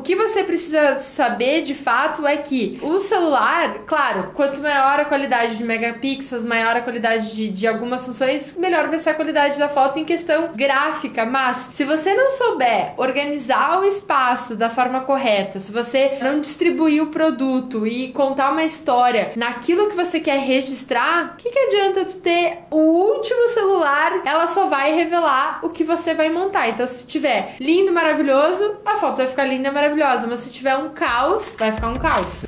que você precisa saber de fato é que o celular, claro, quanto maior a qualidade de megapixels, maior a qualidade de algumas funções, melhor vai ser a qualidade da foto em questão gráfica. Mas se você não souber organizar o espaço da forma correta, se você não distribuir o produto e contar uma história naquilo que você quer registrar, o que adianta tu ter o último celular? Ela só vai revelar o que você vai montar. Então, se tiver lindo, maravilhoso, a foto vai ficar linda e maravilhosa. Mas se tiver um caos, vai ficar um caos.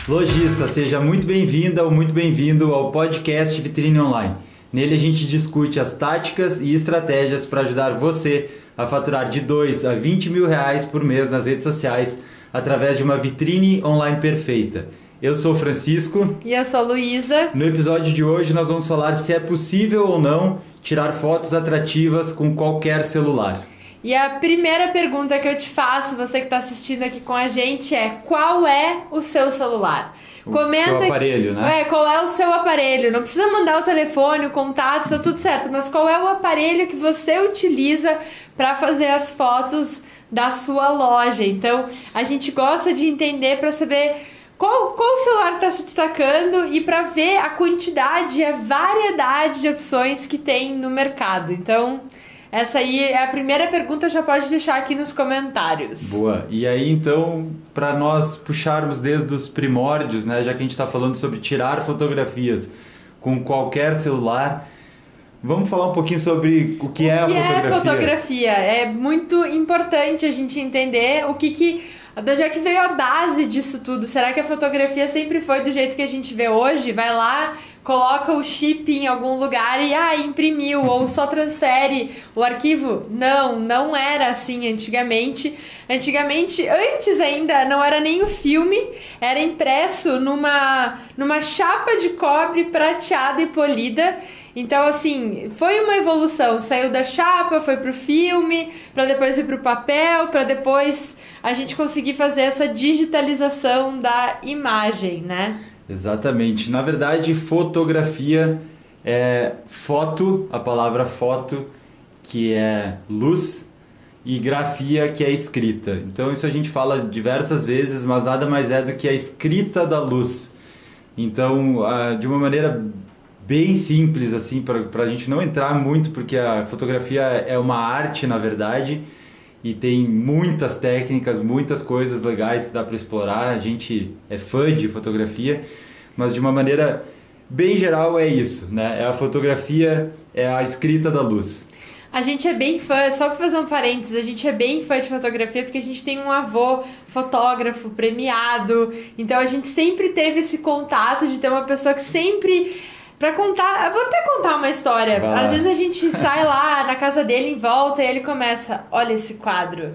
Lojista, seja muito bem-vinda ou muito bem-vindo ao podcast Vitrine Online. Nele a gente discute as táticas e estratégias para ajudar você a faturar de 2 a 20 mil reais por mês nas redes sociais através de uma vitrine online perfeita. Eu sou o Francisco. E eu sou a Luísa. No episódio de hoje nós vamos falar se é possível ou não tirar fotos atrativas com qualquer celular. E a primeira pergunta que eu te faço, você que está assistindo aqui com a gente, é: qual é o seu celular? Comenta seu aparelho, né? Qual é o seu aparelho? Não precisa mandar o telefone, o contato, tá tudo certo. Mas qual é o aparelho que você utiliza para fazer as fotos da sua loja? Então, a gente gosta de entender para saber qual celular está se destacando e para ver a quantidade e a variedade de opções que tem no mercado. Então, essa aí é a primeira pergunta, já pode deixar aqui nos comentários. Boa. E aí, então, para nós puxarmos desde os primórdios, né, já que a gente está falando sobre tirar fotografias com qualquer celular, vamos falar um pouquinho sobre o que é a fotografia. É fotografia? É muito importante a gente entender de onde é que veio a base disso tudo. Será que a fotografia sempre foi do jeito que a gente vê hoje? Vai lá, coloca o chip em algum lugar e imprimiu, ou só transfere o arquivo? Não era assim antigamente. Antigamente, antes ainda, não era nem o filme, era impresso numa chapa de cobre prateada e polida. Então, assim, foi uma evolução. Saiu da chapa, foi pro filme, para depois ir pro papel, para depois a gente conseguir fazer essa digitalização da imagem, né? Exatamente. Na verdade, fotografia é foto, a palavra foto, que é luz, e grafia, que é escrita. Então, isso a gente fala diversas vezes, mas nada mais é do que a escrita da luz. Então, de uma maneira bem simples, assim, para a gente não entrar muito, porque a fotografia é uma arte, na verdade, e tem muitas técnicas, muitas coisas legais que dá para explorar. A gente é fã de fotografia, mas de uma maneira bem geral é isso, né? É a fotografia, é a escrita da luz. A gente é bem fã, só para fazer um parênteses, a gente é bem fã de fotografia porque a gente tem um avô fotógrafo premiado, então a gente sempre teve esse contato de ter uma pessoa que sempre... Pra contar, eu vou até contar uma história. Às vezes a gente sai lá na casa dele em volta e ele começa: olha esse quadro,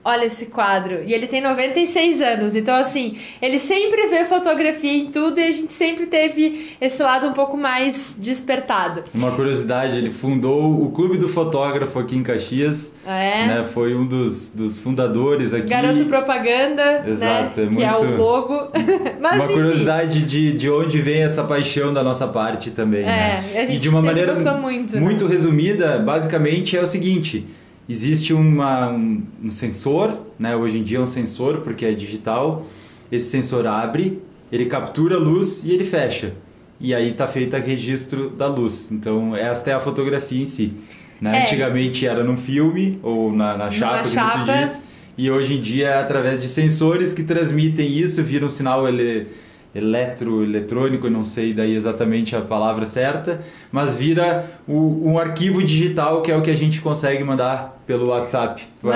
olha esse quadro. E ele tem 96 anos, então assim, ele sempre vê fotografia em tudo e a gente sempre teve esse lado um pouco mais despertado. Uma curiosidade, ele fundou o Clube do Fotógrafo aqui em Caxias, né? Foi um dos fundadores aqui. Garoto propaganda, exato, né? Que é o logo. Mas, uma curiosidade de onde vem essa paixão da nossa parte também, né? A gente e de uma maneira gostou muito, muito resumida, basicamente é o seguinte: existe um sensor, né? Hoje em dia é um sensor porque é digital. Esse sensor abre, ele captura a luz e ele fecha. E aí está feito o registro da luz. Então esta é a fotografia em si, né? Antigamente era num filme ou na chapa, que tu diz. E hoje em dia é através de sensores que transmitem isso, vira um sinal eletrônico, não sei daí exatamente a palavra certa, mas vira um arquivo digital, que é o que a gente consegue mandar pelo WhatsApp ou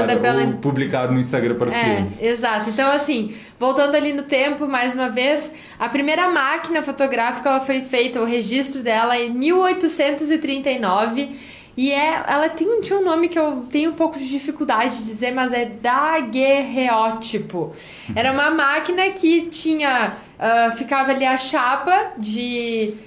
publicar no Instagram para os clientes. Exato. Então, assim, voltando ali no tempo, mais uma vez, a primeira máquina fotográfica, ela foi feita, o registro dela em 1839, e ela tinha um nome que eu tenho um pouco de dificuldade de dizer, mas é daguerreótipo. Era uma máquina que tinha... ficava ali a chapa de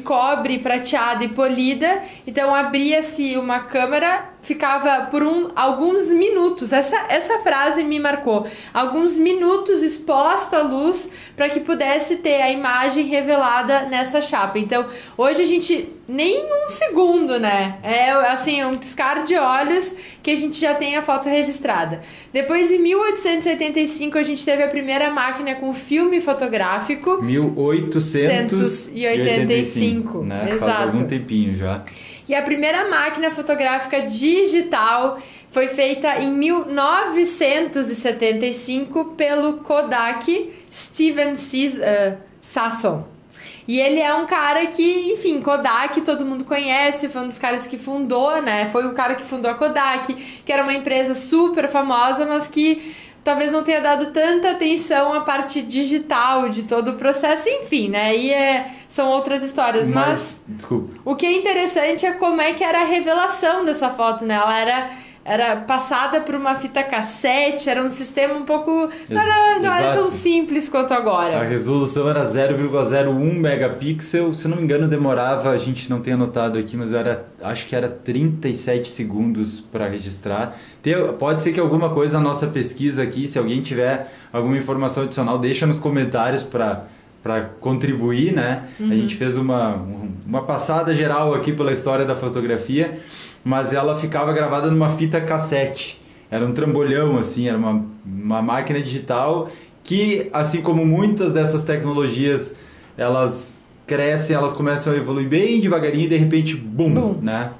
cobre prateada e polida, então abria-se uma câmera ficava por alguns minutos, essa frase me marcou, alguns minutos exposta à luz para que pudesse ter a imagem revelada nessa chapa. Então, hoje a gente, nem um segundo, né? É assim, um piscar de olhos que a gente já tem a foto registrada. Depois, em 1885, a gente teve a primeira máquina com filme fotográfico. 1885, né? Exato. Faz algum tempinho já. E a primeira máquina fotográfica digital foi feita em 1975 pelo Kodak Steven Sasson. E ele é um cara que, enfim, Kodak todo mundo conhece, foi um dos caras que fundou, né? Foi o cara que fundou a Kodak, que era uma empresa super famosa, mas que talvez não tenha dado tanta atenção à parte digital de todo o processo, enfim, né? E são outras histórias, mas desculpa. O que é interessante é como é que era a revelação dessa foto, né? Ela era passada por uma fita cassete, era um sistema um pouco... Não era tão simples quanto agora. A resolução era 0,01 megapixel, se não me engano demorava, a gente não tem anotado aqui, mas acho que era 37 segundos para registrar. Pode ser que alguma coisa na nossa pesquisa aqui, se alguém tiver alguma informação adicional, deixa nos comentários para contribuir, né? A gente fez uma passada geral aqui pela história da fotografia, mas ela ficava gravada numa fita cassete. Era um trambolhão, assim, era uma máquina digital que, assim como muitas dessas tecnologias, elas crescem, elas começam a evoluir bem devagarinho e de repente, bum, né?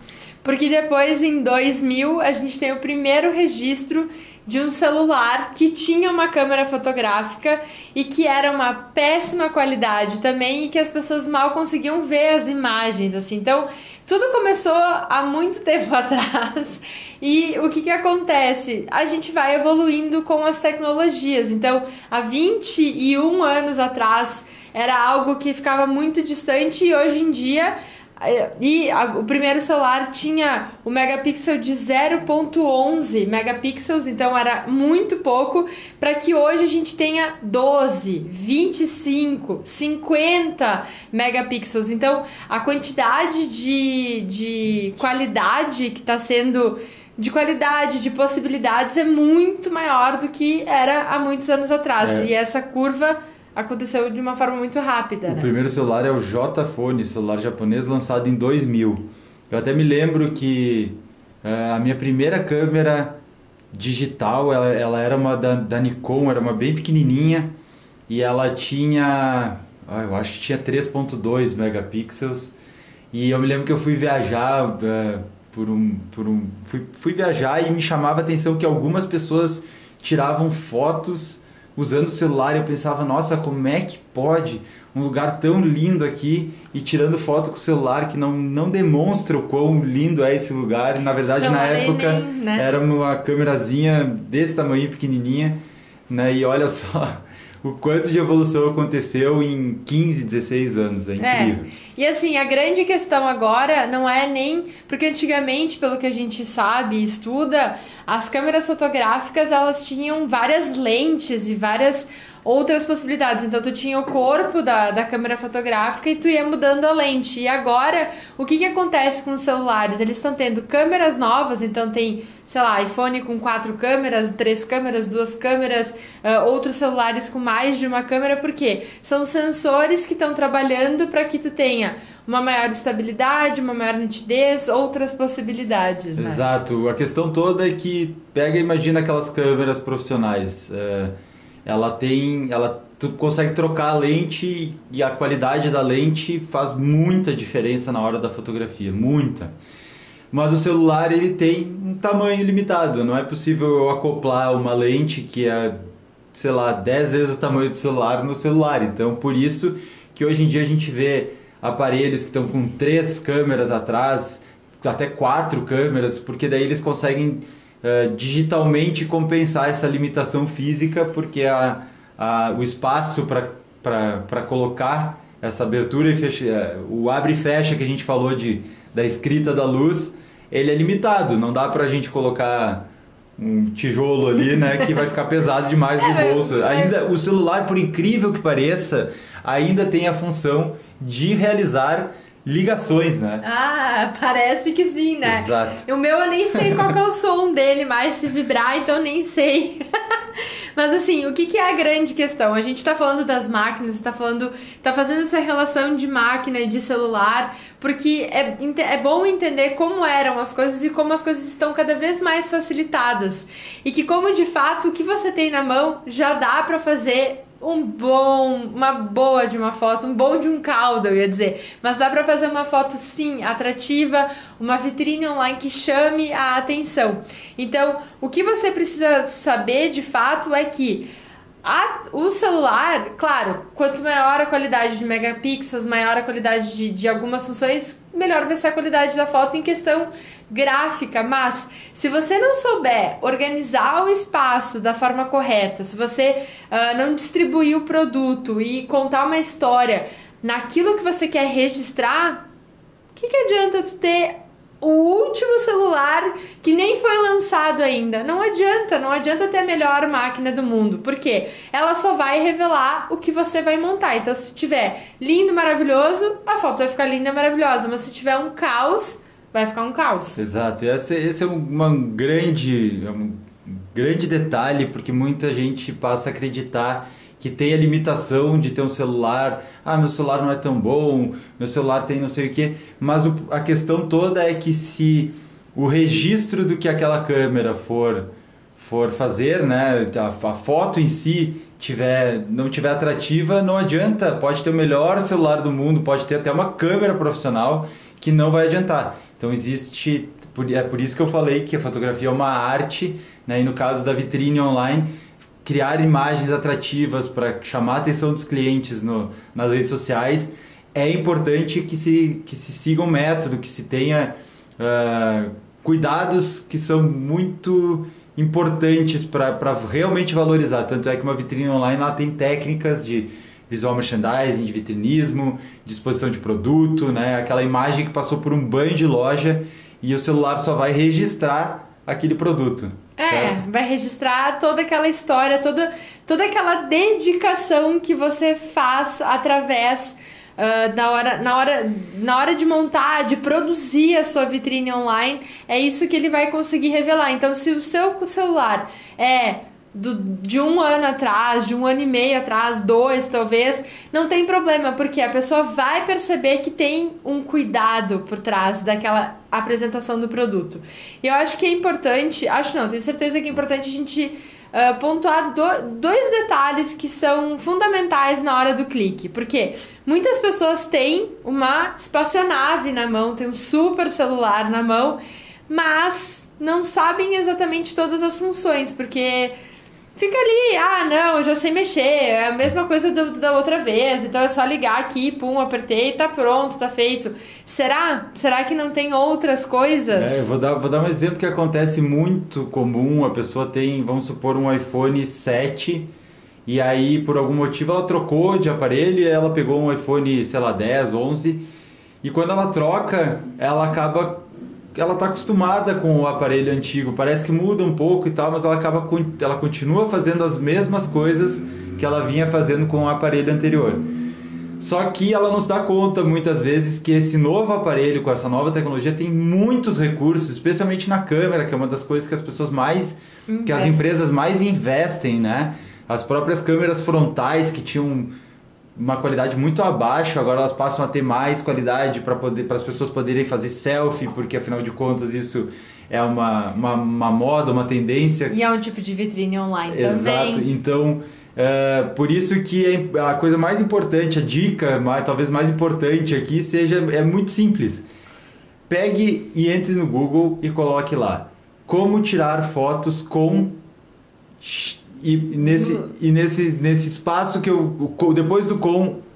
Porque depois, em 2000, a gente tem o primeiro registro de um celular que tinha uma câmera fotográfica e que era uma péssima qualidade também e que as pessoas mal conseguiam ver as imagens, assim. Então, tudo começou há muito tempo atrás e o que acontece? A gente vai evoluindo com as tecnologias. Então, há 21 anos atrás era algo que ficava muito distante e hoje em dia... o primeiro celular tinha o megapixel de 0.11 megapixels, então era muito pouco, para que hoje a gente tenha 12, 25, 50 megapixels. Então a quantidade de qualidade que está sendo, de qualidade, de possibilidades é muito maior do que era há muitos anos atrás. E essa curva aconteceu de uma forma muito rápida, né? O primeiro celular é o J-Phone, celular japonês lançado em 2000. Eu até me lembro que a minha primeira câmera digital, ela era uma da Nikon, era uma bem pequenininha e ela tinha, eu acho que tinha 3.2 megapixels. E eu me lembro que eu fui viajar fui viajar e me chamava a atenção que algumas pessoas tiravam fotos usando o celular e eu pensava, nossa, como é que pode um lugar tão lindo aqui e tirando foto com o celular que não demonstra o quão lindo é esse lugar. E, na verdade, na época, né? Era uma câmerazinha desse tamanho, pequenininha, né? E olha só o quanto de evolução aconteceu em 15, 16 anos, é incrível. E assim, a grande questão agora não é nem... Porque antigamente, pelo que a gente sabe e estuda, as câmeras fotográficas, elas tinham várias lentes e várias outras possibilidades. Então, tu tinha o corpo da câmera fotográfica e tu ia mudando a lente. E agora, o que acontece com os celulares? Eles estão tendo câmeras novas, então tem, sei lá, iPhone com 4 câmeras, 3 câmeras, 2 câmeras, outros celulares com mais de uma câmera. Por quê? São sensores que estão trabalhando para que tu tenha uma maior estabilidade, uma maior nitidez, outras possibilidades, né? Exato. A questão toda é que pega e imagina aquelas câmeras profissionais. Tu consegue trocar a lente e a qualidade da lente faz muita diferença na hora da fotografia, muita. Mas o celular, ele tem um tamanho limitado, não é possível eu acoplar uma lente que é, sei lá, 10 vezes o tamanho do celular no celular. Então, por isso que hoje em dia a gente vê aparelhos que estão com 3 câmeras atrás, até 4 câmeras, porque daí eles conseguem digitalmente compensar essa limitação física, porque o espaço para colocar essa abertura e fecha, o abre e fecha que a gente falou da escrita da luz, ele é limitado, não dá pra gente colocar um tijolo ali, né, que vai ficar pesado demais no bolso. Ainda o celular, por incrível que pareça, ainda tem a função de realizar ligações, né? Ah, parece que sim, né? Exato. O meu eu nem sei qual que é o som dele mais se vibrar, então nem sei. Mas assim, o que é a grande questão? A gente tá falando das máquinas, tá fazendo essa relação de máquina e de celular, porque é bom entender como eram as coisas e como as coisas estão cada vez mais facilitadas. E que como de fato o que você tem na mão já dá pra fazer uma boa de uma foto, um bom de um caldo, eu ia dizer. Mas dá pra fazer uma foto, sim, atrativa, uma vitrine online que chame a atenção. Então, o que você precisa saber, de fato, é que o celular, claro, quanto maior a qualidade de megapixels, maior a qualidade de algumas funções, melhor vai ser a qualidade da foto em questão gráfica, mas se você não souber organizar o espaço da forma correta, se você não distribuir o produto e contar uma história naquilo que você quer registrar, o que adianta tu ter o último celular que nem foi lançado ainda? Não adianta ter a melhor máquina do mundo, porque ela só vai revelar o que você vai montar. Então, se tiver lindo, maravilhoso, a foto vai ficar linda, maravilhosa, mas se tiver um caos, vai ficar um caos. Exato, esse é um grande detalhe, porque muita gente passa a acreditar que tem a limitação de ter um celular. Meu celular não é tão bom, meu celular tem não sei o que, mas a questão toda é que se o registro do que aquela câmera for fazer, né, a foto em si não tiver atrativa, não adianta. Pode ter o melhor celular do mundo, pode ter até uma câmera profissional, que não vai adiantar. Então é por isso que eu falei que a fotografia é uma arte, né? E no caso da vitrine online, criar imagens atrativas para chamar a atenção dos clientes nas redes sociais, é importante que se siga um método, que se tenha cuidados que são muito importantes para realmente valorizar. Tanto é que uma vitrine online ela tem técnicas de visual merchandising, de vitrinismo, de exposição de produto, né? Aquela imagem que passou por um banho de loja e o celular só vai registrar aquele produto. Certo? Vai registrar toda aquela história, toda aquela dedicação que você faz através na hora de montar, de produzir a sua vitrine online. É isso que ele vai conseguir revelar. Então, se o seu celular de um ano atrás, de um ano e meio atrás, 2 talvez, não tem problema, porque a pessoa vai perceber que tem um cuidado por trás daquela apresentação do produto. E eu acho que é importante, tenho certeza que é importante a gente pontuar dois detalhes que são fundamentais na hora do clique, porque muitas pessoas têm uma espaçonave na mão, tem um super celular na mão, mas não sabem exatamente todas as funções, porque fica ali, eu já sei mexer, é a mesma coisa da outra vez, então é só ligar aqui, pum, apertei, tá pronto, tá feito. Será que não tem outras coisas? Eu vou dar um exemplo que acontece muito comum. A pessoa tem, vamos supor, um iPhone 7 e aí por algum motivo ela trocou de aparelho e ela pegou um iPhone, sei lá, 10, 11 e quando ela troca, ela tá acostumada com o aparelho antigo, parece que muda um pouco e tal, mas ela continua fazendo as mesmas coisas que ela vinha fazendo com o aparelho anterior. Só que ela não se dá conta muitas vezes que esse novo aparelho, com essa nova tecnologia, tem muitos recursos, especialmente na câmera, que é uma das coisas que as pessoas que as empresas mais investem, né? As próprias câmeras frontais que tinham uma qualidade muito abaixo, agora elas passam a ter mais qualidade para as pessoas poderem fazer selfie, porque afinal de contas isso é uma moda, uma tendência. E é um tipo de vitrine online. Exato. Também. Então, por isso que a coisa mais importante, a dica talvez mais importante aqui é muito simples. Pegue e entre no Google e coloque lá como tirar fotos com... E nesse espaço que depois do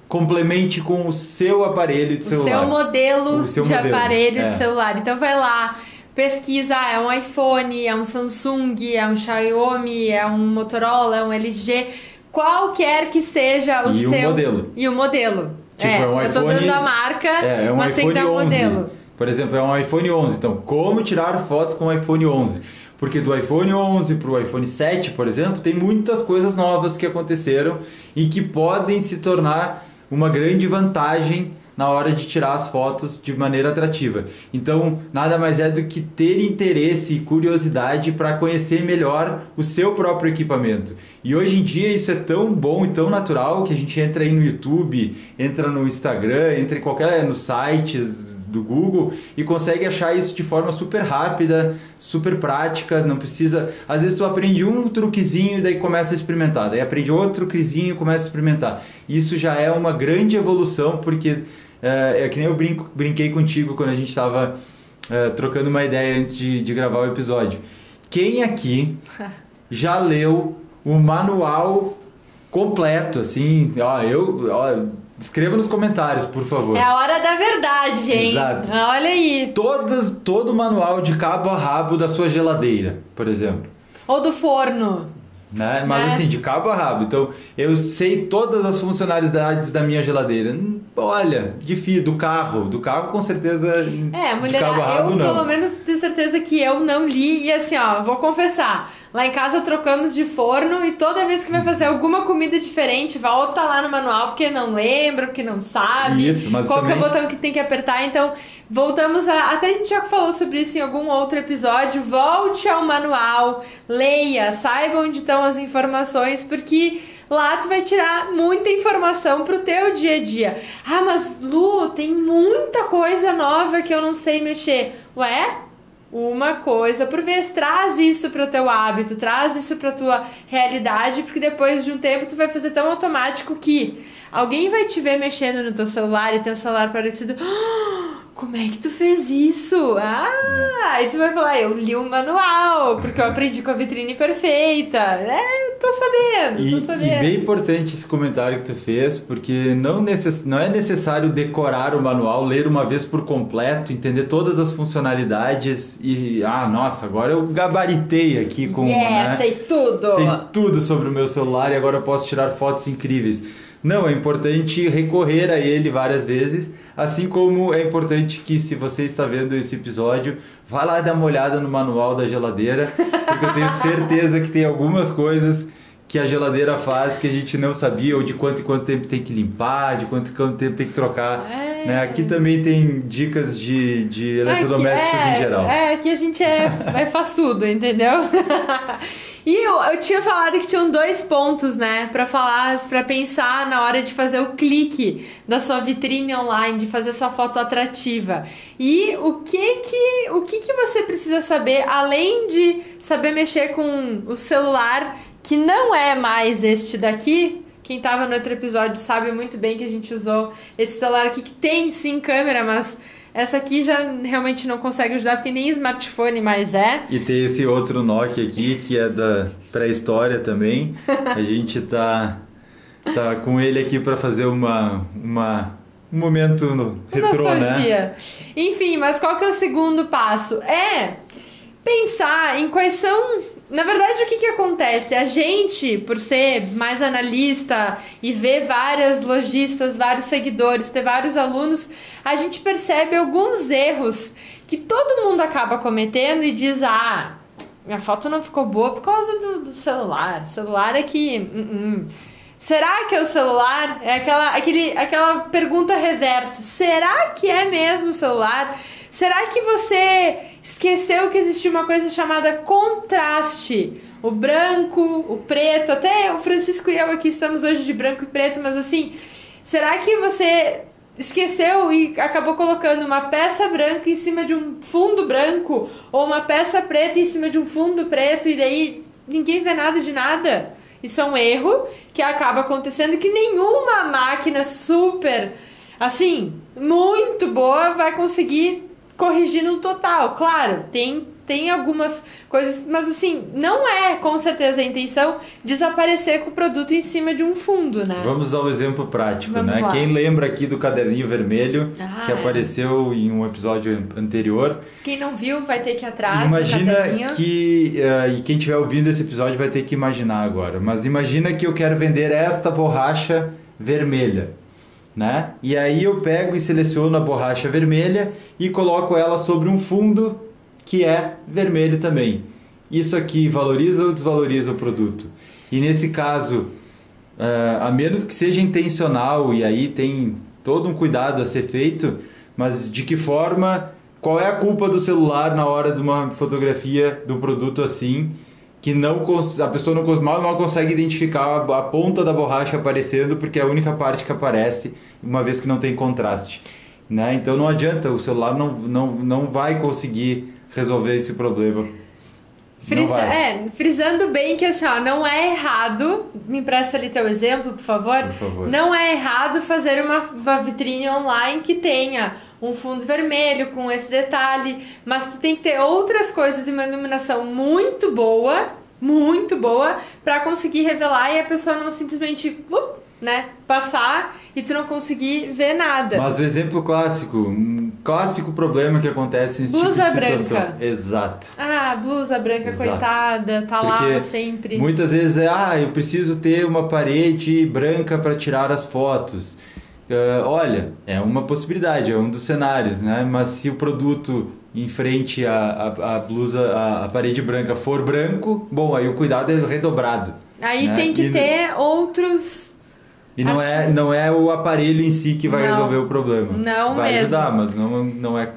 complemente com o seu aparelho de celular. O seu modelo aparelho de celular. Então vai lá, pesquisa, é um iPhone, é um Samsung, é um Xiaomi, é um Motorola, é um LG, qualquer que seja o seu... E o modelo. Tipo, é um eu tô dando a marca, mas tem que dar o modelo. Por exemplo, é um iPhone 11. Então, como tirar fotos com o iPhone 11? Porque do iPhone 11 para o iPhone 7, por exemplo, tem muitas coisas novas que aconteceram e que podem se tornar uma grande vantagem na hora de tirar as fotos de maneira atrativa. Então, nada mais é do que ter interesse e curiosidade para conhecer melhor o seu próprio equipamento. E hoje em dia isso é tão bom e tão natural que a gente entra aí no YouTube, entra no Instagram, entra em nos sites do Google e consegue achar isso de forma super rápida, super prática, não precisa... Às vezes tu aprende um truquezinho e daí começa a experimentar, daí aprende outro truquezinho e começa a experimentar. Isso já é uma grande evolução, porque é que nem eu brinquei contigo quando a gente estava trocando uma ideia antes de gravar o episódio. Quem aqui já leu o manual completo, assim, escreva nos comentários, por favor. É a hora da verdade, hein? Exato. Olha aí. Todo o manual de cabo a rabo da sua geladeira, por exemplo. Ou do forno. Né? Mas assim, de cabo a rabo. Então, eu sei todas as funcionalidades da minha geladeira. Olha, do carro com certeza mulher, de cabo a rabo eu não. Pelo menos tenho certeza que eu não li. E assim, vou confessar, lá em casa trocamos de forno e toda vez que vai fazer alguma comida diferente, volta lá no manual, porque não lembra, porque não sabe qual que é o botão que tem que apertar. Então, voltamos até a gente já falou sobre isso em algum outro episódio. Volte ao manual, leia, saiba onde estão as informações, porque lá tu vai tirar muita informação pro teu dia a dia. Ah, mas Lu, tem muita coisa nova que eu não sei mexer. Ué? Uma coisa por vez, traz isso para o teu hábito, traz isso para tua realidade, porque depois de um tempo tu vai fazer tão automático que alguém vai te ver mexendo no teu celular e teu celular parecido... Como é que tu fez isso? Aí tu vai falar, eu li um manual, porque eu aprendi com a vitrine perfeita. Tô sabendo. E bem importante esse comentário que tu fez, porque não é necessário decorar o manual, ler uma vez por completo, entender todas as funcionalidades e, nossa, agora eu gabaritei aqui com... sei tudo. Sei tudo sobre o meu celular e agora eu posso tirar fotos incríveis. Não, é importante recorrer a ele várias vezes, assim como é importante que, se você está vendo esse episódio, vá lá dar uma olhada no manual da geladeira, porque eu tenho certeza que tem algumas coisas que a geladeira faz que a gente não sabia, ou de quanto em quanto tempo tem que limpar, de quanto em quanto tempo tem que trocar. Né? Aqui também tem dicas de eletrodomésticos em geral. Aqui a gente faz tudo, entendeu? E eu tinha falado que tinham 2 pontos, né, pra pensar na hora de fazer o clique da sua vitrine online, de fazer sua foto atrativa. E o que você precisa saber, além de saber mexer com o celular, que não é mais este daqui? Quem estava no outro episódio sabe muito bem que a gente usou esse celular aqui, que tem sim câmera, mas essa aqui já realmente não consegue ajudar, porque nem smartphone mais é. E tem esse outro Nokia aqui, que é da pré-história também. A gente tá com ele aqui para fazer um momento retrô, né? Enfim, mas qual que é o segundo passo? É pensar em quais são... Na verdade, o que acontece? A gente, por ser mais analista e ver várias lojistas, vários seguidores, ter vários alunos, a gente percebe alguns erros que todo mundo acaba cometendo e diz, minha foto não ficou boa por causa do celular. O celular é que... Será que é o celular? É aquela pergunta reversa. Será que é mesmo o celular? Será que você esqueceu que existia uma coisa chamada contraste? O branco, o preto, até o Francisco e eu aqui estamos hoje de branco e preto, mas assim, será que você esqueceu e acabou colocando uma peça branca em cima de um fundo branco ou uma peça preta em cima de um fundo preto e daí ninguém vê nada de nada? Isso é um erro que acaba acontecendo, que nenhuma máquina super, assim, muito boa vai conseguir corrigir no total. Claro, tem algumas coisas, mas assim, não é com certeza a intenção desaparecer com o produto em cima de um fundo, né? Vamos dar um exemplo prático, Vamos né? lá. Quem lembra aqui do caderninho vermelho que apareceu em um episódio anterior? Quem não viu vai ter que ir atrás. Imagina que, e quem estiver ouvindo esse episódio vai ter que imaginar agora, mas imagina que eu quero vender esta borracha vermelha, né? E aí eu pego e seleciono a borracha vermelha e coloco ela sobre um fundo que é vermelho também. Isso aqui valoriza ou desvaloriza o produto? E nesse caso, a menos que seja intencional, e aí tem todo um cuidado a ser feito, mas de que forma, qual é a culpa do celular na hora de uma fotografia do produto assim, que a pessoa mal consegue identificar a ponta da borracha aparecendo, porque é a única parte que aparece, uma vez que não tem contraste. Né? Então não adianta, o celular não vai conseguir resolver esse problema. Frisando bem que assim, ó, não é errado, me empresta ali teu exemplo, por favor. Por favor. Não é errado fazer uma vitrine online que tenha um fundo vermelho com esse detalhe, mas tu tem que ter outras coisas e uma iluminação muito boa para conseguir revelar e a pessoa não simplesmente passar e tu não conseguir ver nada. Mas o exemplo clássico, um clássico problema que acontece nesse blusa tipo de situação. Branca. Exato. Blusa branca, exato. Coitada, tá porque lá sempre. Muitas vezes eu preciso ter uma parede branca para tirar as fotos. Olha, é uma possibilidade, é um dos cenários, né? Mas se o produto em frente à blusa, a parede branca for branco, bom, aí o cuidado é redobrado. Aí né? Tem que ter outros... E não é o aparelho em si que vai resolver o problema. Não vai mesmo. Ajudar, mas não é...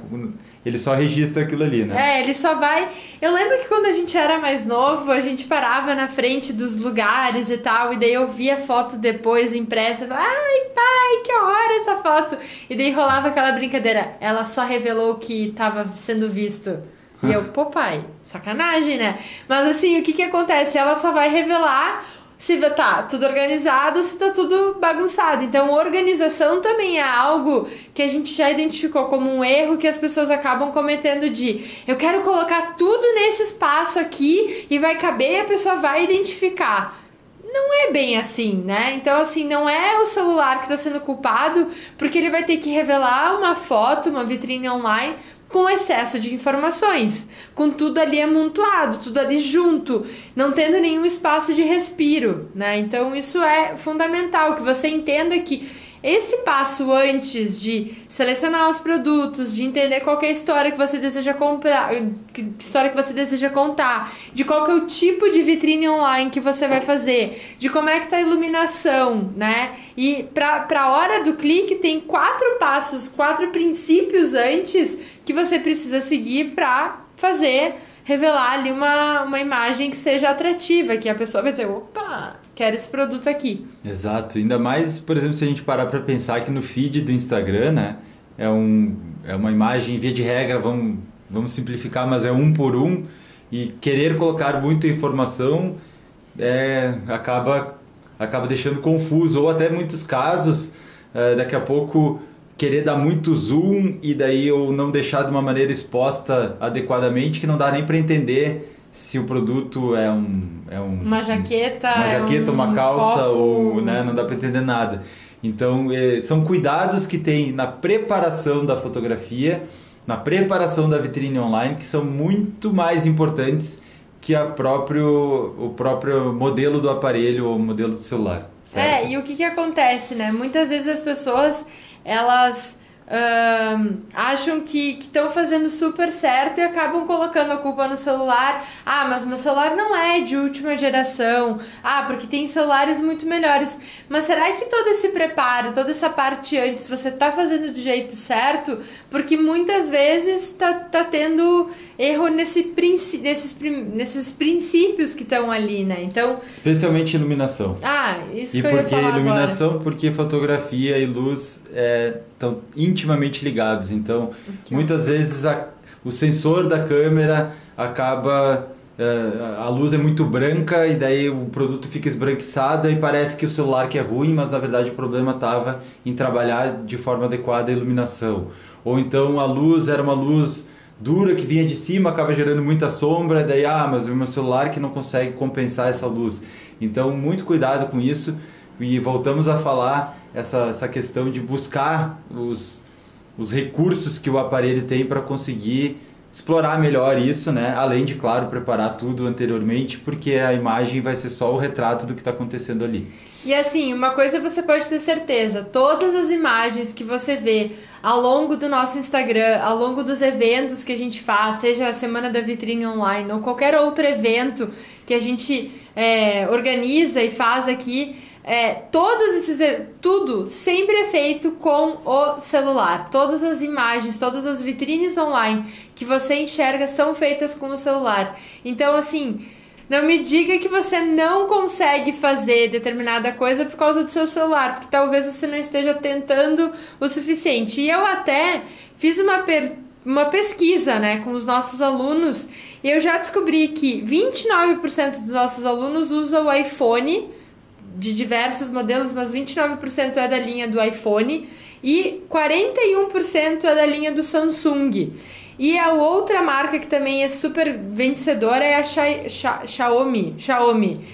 Ele só registra aquilo ali, né? Ele só vai... Eu lembro que quando a gente era mais novo, a gente parava na frente dos lugares e tal, e daí eu via a foto depois impressa e falava, ai pai, que hora essa foto! E daí rolava aquela brincadeira, ela só revelou o que estava sendo visto. E eu, pô pai, sacanagem, né? Mas assim, o que acontece? Ela só vai revelar... se tá tudo organizado, se tá tudo bagunçado. Então, organização também é algo que a gente já identificou como um erro que as pessoas acabam cometendo de eu quero colocar tudo nesse espaço aqui e vai caber e a pessoa vai identificar. Não é bem assim, né? Então, assim, não é o celular que está sendo culpado porque ele vai ter que revelar uma foto, uma vitrine online com excesso de informações, com tudo ali amontoado, tudo ali junto, não tendo nenhum espaço de respiro, né? Então isso é fundamental, que você entenda que esse passo antes de selecionar os produtos, de entender qual que é a história que você deseja comprar, história que você deseja contar, de qual que é o tipo de vitrine online que você vai fazer, de como é que tá a iluminação, né? E para a hora do clique tem 4 passos, 4 princípios antes que você precisa seguir para revelar ali uma imagem que seja atrativa, que a pessoa vai dizer, opa, quero esse produto aqui. Exato, ainda mais, por exemplo, se a gente parar para pensar que no feed do Instagram, né, é uma imagem, via de regra, vamos simplificar, mas é 1 por 1, e querer colocar muita informação acaba deixando confuso, ou até muitos casos, daqui a pouco querer dar muito zoom e daí eu não deixar de uma maneira exposta adequadamente, que não dá nem para entender se o produto é uma jaqueta, uma calça, copo. Ou né, não dá para entender nada. Então são cuidados que tem na preparação da fotografia, na preparação da vitrine online, que são muito mais importantes que o próprio modelo do aparelho ou modelo do celular. Certo? E o que acontece, né? Muitas vezes as pessoas elas acham que estão fazendo super certo e acabam colocando a culpa no celular. Mas meu celular não é de última geração. Porque tem celulares muito melhores. Mas será que todo esse preparo, toda essa parte antes, você tá fazendo do jeito certo? Porque muitas vezes tá tendo erro nesses princípios que estão ali, né? Então, especialmente iluminação. Isso que eu ia falar iluminação, agora. Porque fotografia e luz estão intimamente ligados. Então, muitas vezes o sensor da câmera acaba... a luz é muito branca e daí o produto fica esbranquiçado e parece que o celular que é ruim, mas na verdade o problema estava em trabalhar de forma adequada a iluminação. Ou então a luz era uma luz dura que vinha de cima, acaba gerando muita sombra, daí mas o meu celular que não consegue compensar essa luz. Então, muito cuidado com isso. E voltamos a falar essa questão de buscar os recursos que o aparelho tem para conseguir explorar melhor isso, né? Além de, claro, preparar tudo anteriormente, porque a imagem vai ser só o retrato do que está acontecendo ali. E assim, uma coisa você pode ter certeza, todas as imagens que você vê ao longo do nosso Instagram, ao longo dos eventos que a gente faz, seja a Semana da Vitrine Online ou qualquer outro evento que a gente organiza e faz aqui, tudo sempre é feito com o celular. Todas as imagens, todas as vitrines online que você enxerga são feitas com o celular. Então, assim, não me diga que você não consegue fazer determinada coisa por causa do seu celular, porque talvez você não esteja tentando o suficiente. E eu até fiz uma pesquisa, né, com os nossos alunos, e eu já descobri que 29% dos nossos alunos usam o iPhone, de diversos modelos, mas 29% é da linha do iPhone e 41% é da linha do Samsung. E a outra marca que também é super vencedora é a Xiaomi,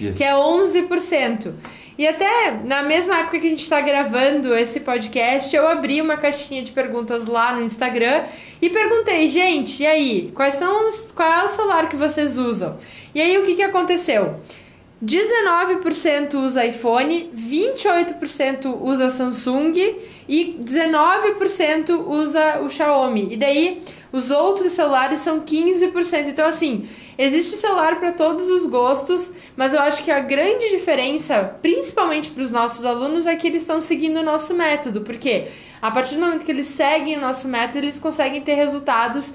yes, que é 11%. E até na mesma época que a gente está gravando esse podcast, eu abri uma caixinha de perguntas lá no Instagram e perguntei, gente, e aí, qual é o celular que vocês usam? E aí o que aconteceu? 19% usa iPhone, 28% usa Samsung e 19% usa o Xiaomi. E daí os outros celulares são 15%. Então, assim, existe celular para todos os gostos, mas eu acho que a grande diferença, principalmente para os nossos alunos, é que eles estão seguindo o nosso método. Porque a partir do momento que eles seguem o nosso método, eles conseguem ter resultados,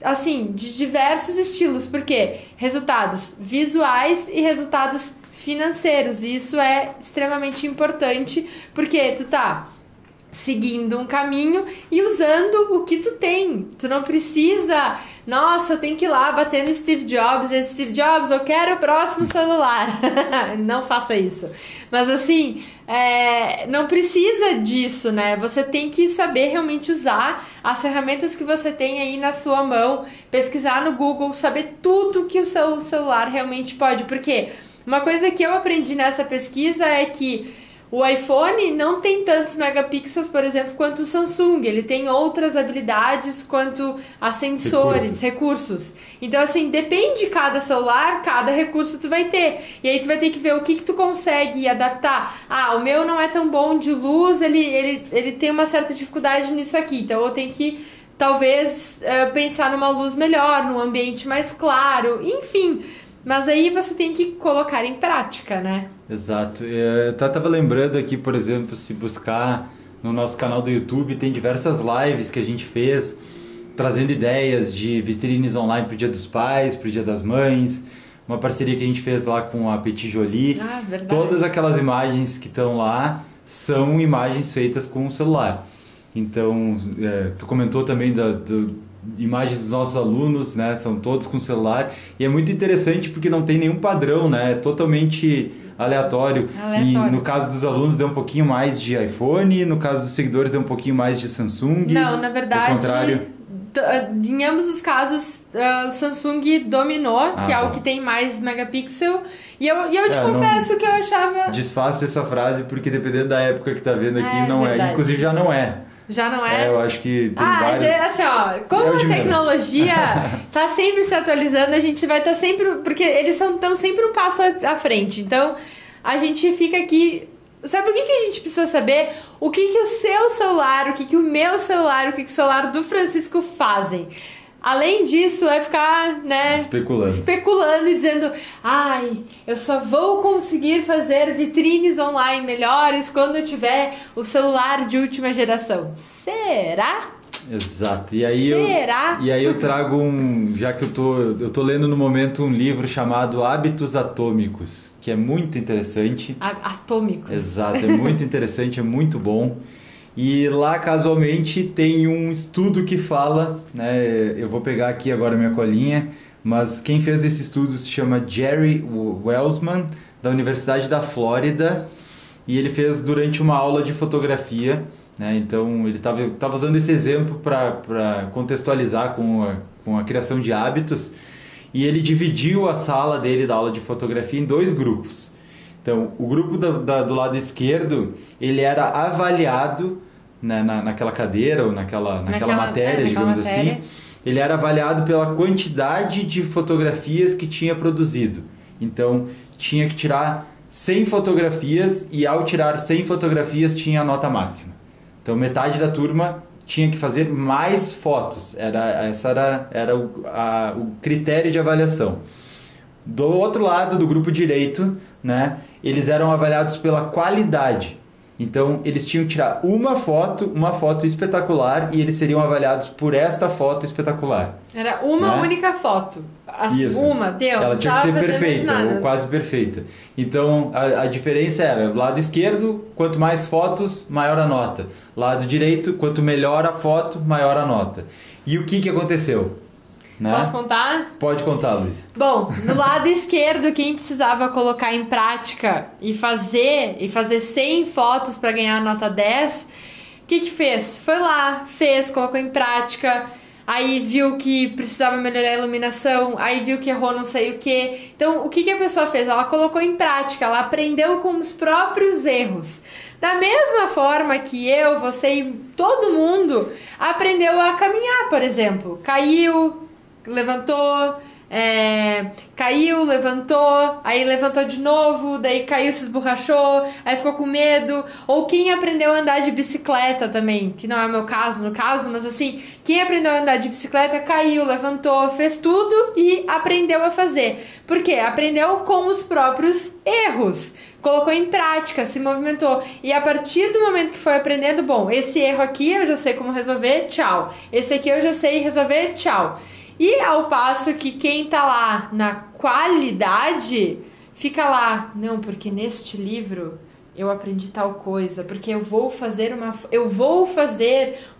assim, de diversos estilos, porque resultados visuais e resultados financeiros, e isso é extremamente importante, porque tu tá seguindo um caminho e usando o que tu tem. Tu não precisa, nossa, eu tenho que ir lá bater no Steve Jobs e Steve Jobs, eu quero o próximo celular. Não faça isso. Mas assim, não precisa disso, né? Você tem que saber realmente usar as ferramentas que você tem aí na sua mão, pesquisar no Google, saber tudo que o seu celular realmente pode. Porque uma coisa que eu aprendi nessa pesquisa é que o iPhone não tem tantos megapixels, por exemplo, quanto o Samsung. Ele tem outras habilidades quanto a sensores, recursos. Então, assim, depende de cada celular, cada recurso tu vai ter. E aí tu vai ter que ver o que tu consegue adaptar. Ah, o meu não é tão bom de luz, ele tem uma certa dificuldade nisso aqui. Então, eu tenho que, talvez, pensar numa luz melhor, num ambiente mais claro, enfim. Mas aí você tem que colocar em prática, né? Exato. Eu estava lembrando aqui, por exemplo, se buscar no nosso canal do YouTube, tem diversas lives que a gente fez, trazendo ideias de vitrines online para o Dia dos Pais, para o Dia das Mães, uma parceria que a gente fez lá com a Petit Jolie. Ah, verdade. Todas aquelas imagens que estão lá são imagens feitas com o celular. Então, tu comentou também imagens dos nossos alunos, né? São todos com celular. E é muito interessante porque não tem nenhum padrão, né? É totalmente aleatório. E no caso dos alunos deu um pouquinho mais de iPhone, no caso dos seguidores deu um pouquinho mais de Samsung. Não, na verdade, ao contrário. Em ambos os casos, o Samsung dominou, que é o que tem mais megapixel. E eu te confesso que eu achava... Desfaça essa frase, porque dependendo da época que tá vendo aqui, não verdade. é. Inclusive já não é. Já não é? Eu acho que tem vários... assim, ó, como a tecnologia tá sempre se atualizando, a gente vai estar sempre... Porque eles estão sempre um passo à frente. Então, a gente fica aqui... Sabe o que a gente precisa saber? O que o seu celular, o que o meu celular, o que o celular do Francisco fazem. Além disso, é ficar, né, especulando e dizendo: ai, eu só vou conseguir fazer vitrines online melhores quando eu tiver o celular de última geração. Será? Exato. E aí Será? E aí eu trago já que eu tô lendo no momento um livro chamado Hábitos Atômicos, que é muito interessante. Atômicos. Exato, é muito interessante, é muito bom. E lá, casualmente, tem um estudo que fala, né? Eu vou pegar aqui agora minha colinha, mas quem fez esse estudo se chama Jerry Welsman, da Universidade da Flórida, e ele fez durante uma aula de fotografia, né? Então, ele estava usando esse exemplo para contextualizar com a criação de hábitos, e ele dividiu a sala dele da aula de fotografia em 2 grupos. Então, o grupo do lado esquerdo, ele era avaliado, né, naquela cadeira ou naquela matéria, digamos assim. Ele era avaliado pela quantidade de fotografias que tinha produzido. Então, tinha que tirar 100 fotografias e ao tirar 100 fotografias tinha a nota máxima. Então, metade da turma tinha que fazer mais fotos. Esse era o critério de avaliação. Do outro lado, do grupo direito, né, eles eram avaliados pela qualidade. Então, eles tinham que tirar uma foto espetacular, e eles seriam avaliados por esta foto espetacular. Era uma, né, única foto. Isso. Uma, deu. Ela tinha que ser perfeita, ou quase perfeita. Então, a diferença era, lado esquerdo, quanto mais fotos, maior a nota. Lado direito, quanto melhor a foto, maior a nota. E o que aconteceu? Né? Posso contar? Pode contar, Luiz. Bom, no lado esquerdo, quem precisava colocar em prática e fazer 100 fotos para ganhar a nota 10, o que fez? Foi lá, colocou em prática, aí viu que precisava melhorar a iluminação, aí viu que errou não sei o que. Então, o que a pessoa fez? Ela colocou em prática, ela aprendeu com os próprios erros. Da mesma forma que eu, você e todo mundo aprendeu a caminhar, por exemplo. Caiu, levantou, aí levantou de novo, daí caiu, se esborrachou, aí ficou com medo. Ou quem aprendeu a andar de bicicleta também, que não é o meu caso, mas assim, quem aprendeu a andar de bicicleta caiu, levantou, fez tudo e aprendeu a fazer. Por quê? Aprendeu com os próprios erros. Colocou em prática, se movimentou. E a partir do momento que foi aprendendo, bom, esse erro aqui eu já sei como resolver, tchau. Esse aqui eu já sei resolver, tchau. E ao passo que quem tá lá na qualidade fica lá, não, porque neste livro eu aprendi tal coisa, porque eu vou fazer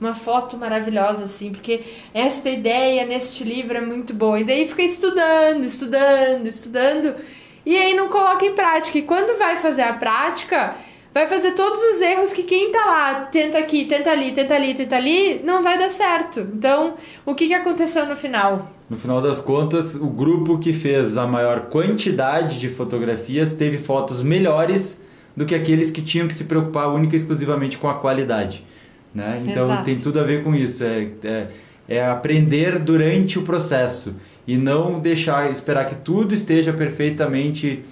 uma foto maravilhosa assim, porque esta ideia neste livro é muito boa. E daí fica estudando, e aí não coloca em prática. E quando vai fazer a prática, vai fazer todos os erros que quem tá lá, tenta aqui, tenta ali, não vai dar certo. Então, o que aconteceu no final? No final das contas, o grupo que fez a maior quantidade de fotografias teve fotos melhores do que aqueles que tinham que se preocupar única e exclusivamente com a qualidade, né? Então, exato, tem tudo a ver com isso. É aprender durante o processo e não esperar que tudo esteja perfeitamente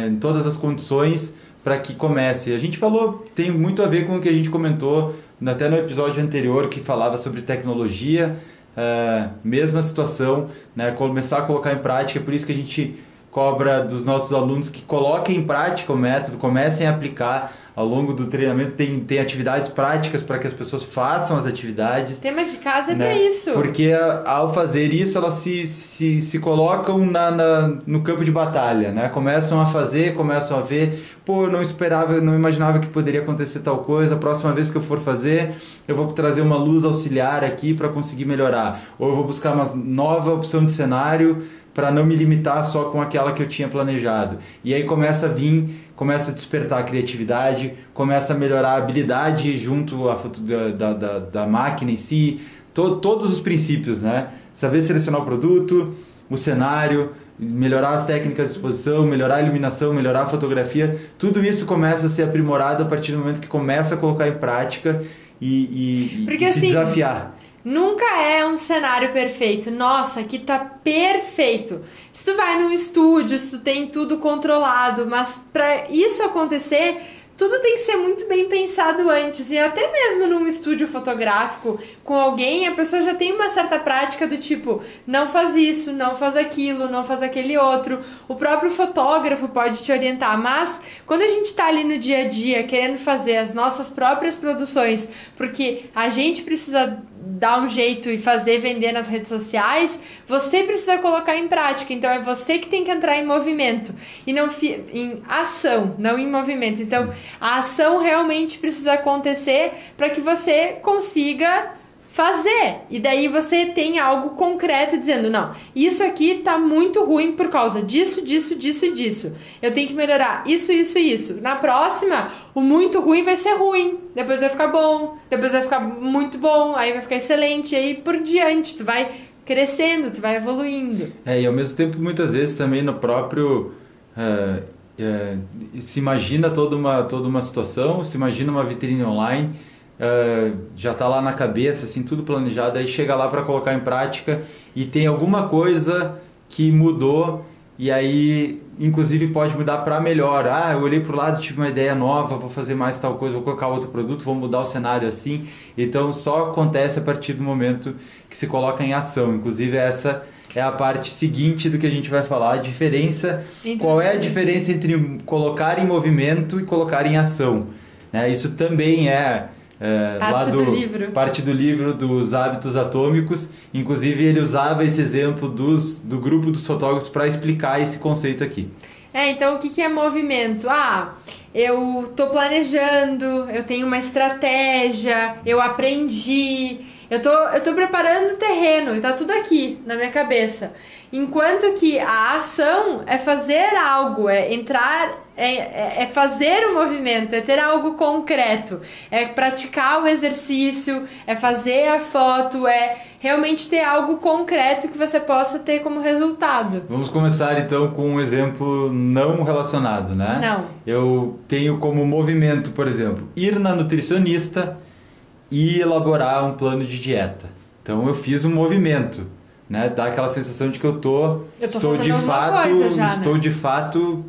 em todas as condições para que comece. A gente falou, tem muito a ver com o que a gente comentou até no episódio anterior, que falava sobre tecnologia, mesma situação, né? Começar a colocar em prática. Por isso que a gente cobra dos nossos alunos que coloquem em prática o método, comecem a aplicar. Ao longo do treinamento tem atividades práticas para que as pessoas façam as atividades. Tema de casa é, né? para isso. Porque ao fazer isso, elas se colocam no campo de batalha, né? Começam a fazer, começam a ver, pô, eu não imaginava que poderia acontecer tal coisa, a próxima vez que eu for fazer, eu vou trazer uma luz auxiliar aqui para conseguir melhorar. Ou eu vou buscar uma nova opção de cenário para não me limitar só com aquela que eu tinha planejado. E aí começa a despertar a criatividade, começa a melhorar a habilidade junto da máquina em si, todos os princípios, né? Saber selecionar o produto, o cenário, melhorar as técnicas de exposição, melhorar a iluminação, melhorar a fotografia, tudo isso começa a ser aprimorado a partir do momento que começa a colocar em prática e Porque, se assim, desafiar. Nunca é um cenário perfeito. Nossa, aqui tá perfeito. Se tu vai num estúdio, se tu tem tudo controlado, mas para isso acontecer, tudo tem que ser muito bem pensado antes. E até mesmo num estúdio fotográfico com alguém, a pessoa já tem uma certa prática do tipo, não faz isso, não faz aquilo, não faz aquele outro. O próprio fotógrafo pode te orientar, mas quando a gente tá ali no dia a dia querendo fazer as nossas próprias produções, porque a gente precisa dar um jeito e vender nas redes sociais, você precisa colocar em prática. Então é você que tem que entrar em movimento e não em ação, não em movimento. Então a ação realmente precisa acontecer para que você consiga fazer. E daí você tem algo concreto dizendo, não, isso aqui tá muito ruim por causa disso, disso e disso. Eu tenho que melhorar isso, isso e isso. Na próxima, o muito ruim vai ser ruim. Depois vai ficar bom. Depois vai ficar muito bom. Aí vai ficar excelente. E aí por diante, tu vai crescendo, tu vai evoluindo. E ao mesmo tempo, muitas vezes também no próprio... se imagina toda uma situação, se imagina uma vitrine online... já está lá na cabeça, assim, tudo planejado, aí chega lá para colocar em prática e tem alguma coisa que mudou e aí inclusive pode mudar para melhor. Eu olhei para o lado, tive uma ideia nova, vou fazer mais tal coisa, vou colocar outro produto, vou mudar o cenário assim. Então só acontece a partir do momento que se coloca em ação. Inclusive essa é a parte seguinte do que a gente vai falar, a diferença, qual é a diferença entre colocar em movimento e colocar em ação, né? Isso também parte do livro dos Hábitos Atômicos. Inclusive ele usava esse exemplo do grupo dos fotógrafos para explicar esse conceito aqui. Então o que é movimento? Eu tô planejando, eu tenho uma estratégia, eu aprendi, eu tô preparando o terreno e tá tudo aqui na minha cabeça. Enquanto que a ação é fazer algo, é entrar, é fazer o movimento, é ter algo concreto, é praticar o exercício, é fazer a foto, é realmente ter algo concreto que você possa ter como resultado. Vamos começar então com um exemplo não relacionado, né? Não. Eu tenho como movimento, por exemplo, ir na nutricionista e elaborar um plano de dieta. Então eu fiz um movimento, né? Dá aquela sensação de que estou de fato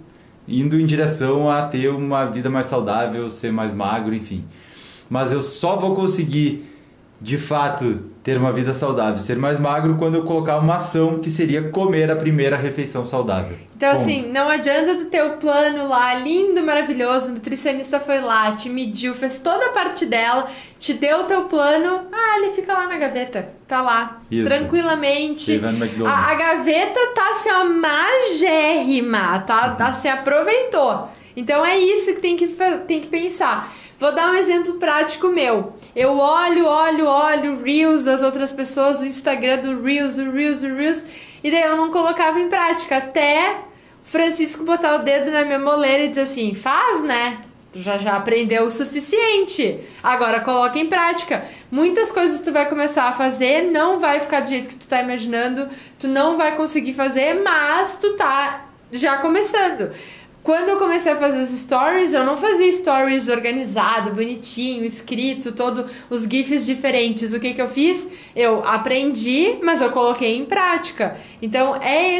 indo em direção a ter uma vida mais saudável, ser mais magro, enfim. Mas eu só vou conseguir de fato ter uma vida saudável, ser mais magro, quando eu colocar uma ação que seria comer a primeira refeição saudável. Então, assim, não adianta tu ter o plano lá, lindo, maravilhoso, o nutricionista foi lá, te mediu, fez toda a parte dela, te deu o teu plano, ele fica lá na gaveta, tá lá, tranquilamente. A gaveta tá assim, magérrima, tá? Assim, aproveitou. Então é isso que tem que pensar. Vou dar um exemplo prático meu. Eu olho Reels das outras pessoas, o Instagram do Reels, e daí eu não colocava em prática, até o Francisco botar o dedo na minha moleira e dizer assim, faz, né? Tu já aprendeu o suficiente, agora coloca em prática. Muitas coisas tu vai começar a fazer, não vai ficar do jeito que tu tá imaginando, tu não vai conseguir fazer, mas tu tá já começando. Quando eu comecei a fazer os stories, eu não fazia stories organizado, bonitinho, escrito, todos os GIFs diferentes. O que eu fiz? Eu aprendi, mas eu coloquei em prática. Então, é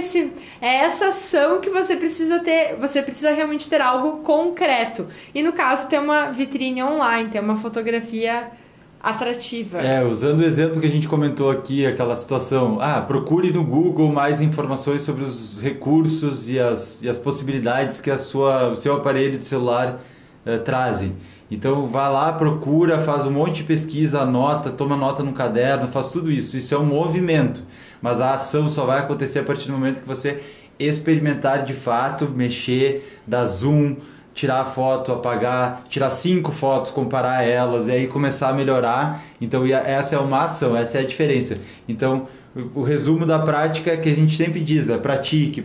essa ação que você precisa ter. Você precisa realmente ter algo concreto. E no caso, ter uma vitrine online, ter uma fotografia atrativa. Usando o exemplo que a gente comentou aqui, aquela situação, procure no Google mais informações sobre os recursos e as possibilidades que o seu aparelho de celular trazem. Então vai lá, procura, faz um monte de pesquisa, anota, toma nota no caderno, faz tudo isso. Isso é um movimento, mas a ação só vai acontecer a partir do momento que você experimentar de fato, mexer, dar zoom, tirar a foto, apagar, tirar 5 fotos, comparar elas e aí começar a melhorar. Então essa é uma ação, essa é a diferença. Então o resumo da prática é que a gente sempre diz, né? Pratique.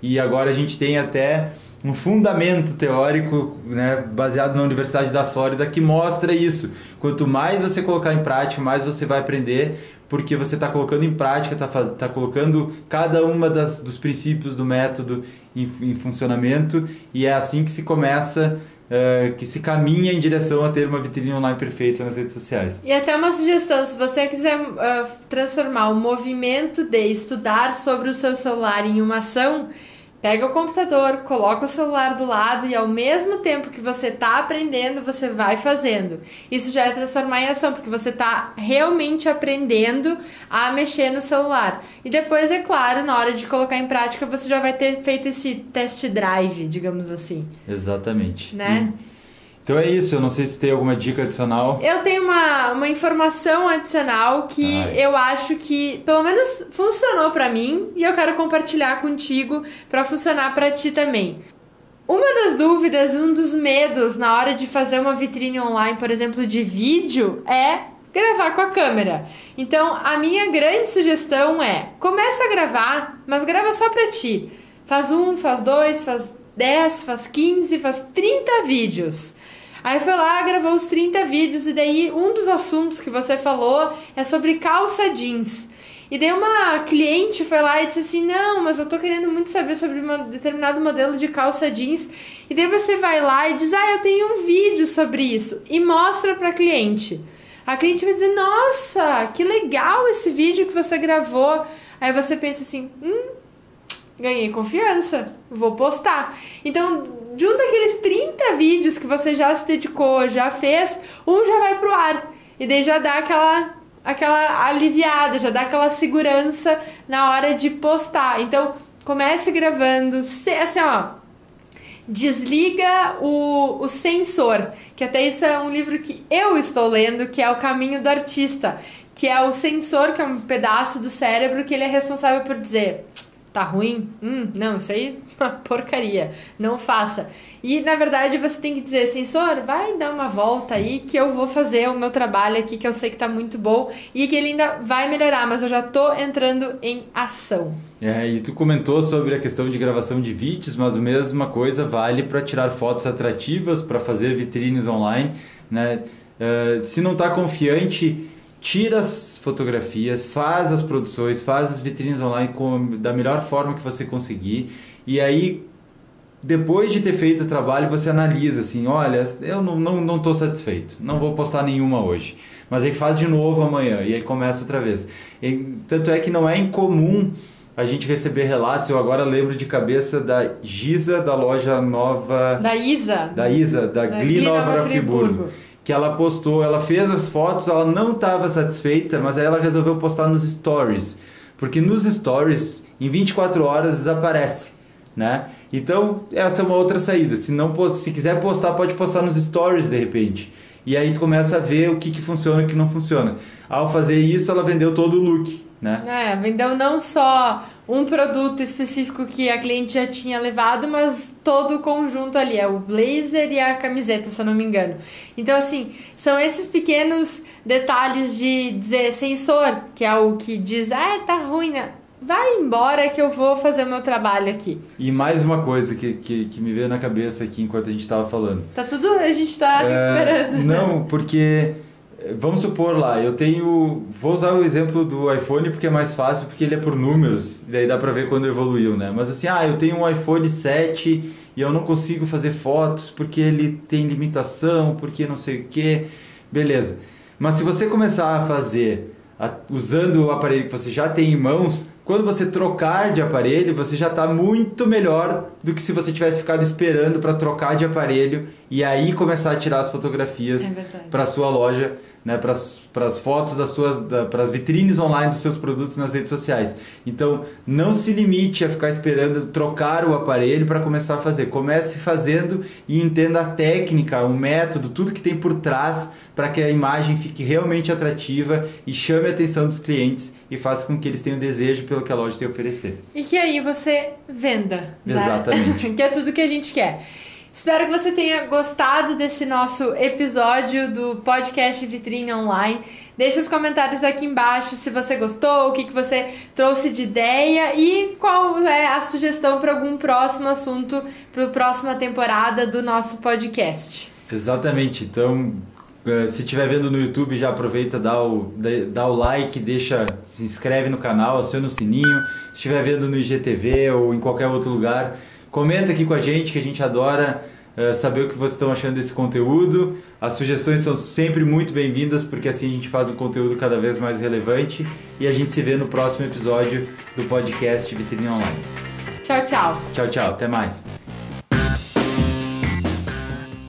E agora a gente tem até um fundamento teórico, né, baseado na Universidade da Flórida, que mostra isso. Quanto mais você colocar em prática, mais você vai aprender, porque você está colocando em prática, está colocando cada uma dos princípios do método em funcionamento, e é assim que se começa, que se caminha em direção a ter uma vitrine online perfeita nas redes sociais. E até uma sugestão, se você quiser transformar o movimento de estudar sobre o seu celular em uma ação, pega o computador, coloca o celular do lado e ao mesmo tempo que você está aprendendo, você vai fazendo. Isso já é transformar em ação, porque você está realmente aprendendo a mexer no celular. E depois, é claro, na hora de colocar em prática, você já vai ter feito esse test drive, digamos assim. Exatamente. Né? Então é isso, eu não sei se tem alguma dica adicional. Eu tenho uma informação adicional que eu acho que, pelo menos, funcionou pra mim e eu quero compartilhar contigo pra funcionar pra ti também. Uma das dúvidas, um dos medos na hora de fazer uma vitrine online, por exemplo, de vídeo, é gravar com a câmera. Então, a minha grande sugestão é, começa a gravar, mas grava só pra ti. Faz 1, faz 2, faz 10, faz 15, faz 30 vídeos. Aí foi lá, gravou os 30 vídeos e daí um dos assuntos que você falou é sobre calça jeans. E daí uma cliente foi lá e disse assim, não, mas eu tô querendo muito saber sobre um determinado modelo de calça jeans. E daí você vai lá e diz, eu tenho um vídeo sobre isso. E mostra pra cliente. A cliente vai dizer, nossa, que legal esse vídeo que você gravou. Aí você pensa assim, ganhei confiança, vou postar. Então, de um daqueles 30 vídeos que você já se dedicou, já fez, um já vai pro ar. E daí já dá aquela aliviada, já dá aquela segurança na hora de postar. Então, comece gravando, assim, ó, desliga o sensor, que até isso é um livro que eu estou lendo, que é O Caminho do Artista, que é o sensor, que é um pedaço do cérebro que ele é responsável por dizer, tá ruim? Não, isso aí é uma porcaria, não faça. E, na verdade, você tem que dizer, sensor, vai dar uma volta aí que eu vou fazer o meu trabalho aqui, que eu sei que tá muito bom e que ele ainda vai melhorar, mas eu já tô entrando em ação. E tu comentou sobre a questão de gravação de vídeos, mas a mesma coisa vale para tirar fotos atrativas, para fazer vitrines online, né? Se não tá confiante, tira as fotografias, faz as produções, faz as vitrines online da melhor forma que você conseguir. E aí, depois de ter feito o trabalho, você analisa assim, olha, eu não estou satisfeito, não vou postar nenhuma hoje. Mas aí faz de novo amanhã e aí começa outra vez. Tanto é que não é incomum a gente receber relatos. Eu agora lembro de cabeça da Giza, da loja nova... Da Isa, da Gli Nova Friburgo. Que ela postou, ela fez as fotos, ela não estava satisfeita, mas aí ela resolveu postar nos stories. Porque nos stories, em 24 horas, desaparece, né? Então, essa é uma outra saída. Se quiser postar, pode postar nos stories, de repente. E aí tu começa a ver o que funciona e o que não funciona. Ao fazer isso, ela vendeu todo o look, né? Vendeu não só um produto específico que a cliente já tinha levado, mas todo o conjunto ali, o blazer e a camiseta, se eu não me engano. Então, assim, são esses pequenos detalhes de dizer, sensor, que é o que diz, tá ruim, né? Vai embora que eu vou fazer o meu trabalho aqui. E mais uma coisa que me veio na cabeça aqui enquanto a gente estava falando. A gente tá recuperando. Não, porque... Vamos supor lá, vou usar o exemplo do iPhone porque é mais fácil, porque ele é por números, e daí dá pra ver quando evoluiu, né? Mas assim, eu tenho um iPhone 7 e eu não consigo fazer fotos porque ele tem limitação, porque não sei o que, beleza. Mas se você começar a fazer usando o aparelho que você já tem em mãos, quando você trocar de aparelho, você já está muito melhor do que se você tivesse ficado esperando para trocar de aparelho e aí começar a tirar as fotografias para a sua loja, né, para as fotos para as vitrines online dos seus produtos nas redes sociais. Então, não se limite a ficar esperando trocar o aparelho para começar a fazer. Comece fazendo e entenda a técnica, o método, tudo que tem por trás para que a imagem fique realmente atrativa e chame a atenção dos clientes e faça com que eles tenham desejo pelo que a loja tem a oferecer. E que aí você venda. Exatamente. Né? Que é tudo que a gente quer. Espero que você tenha gostado desse nosso episódio do podcast Vitrine Online. Deixa os comentários aqui embaixo se você gostou, o que você trouxe de ideia e qual é a sugestão para algum próximo assunto para a próxima temporada do nosso podcast. Exatamente. Então, se estiver vendo no YouTube, já aproveita, dá o like, se inscreve no canal, aciona o sininho. Se estiver vendo no IGTV ou em qualquer outro lugar, comenta aqui com a gente, que a gente adora saber o que vocês estão achando desse conteúdo. As sugestões são sempre muito bem-vindas, porque assim a gente faz um conteúdo cada vez mais relevante. E a gente se vê no próximo episódio do podcast Vitrine Online. Tchau, tchau. Tchau, tchau. Até mais.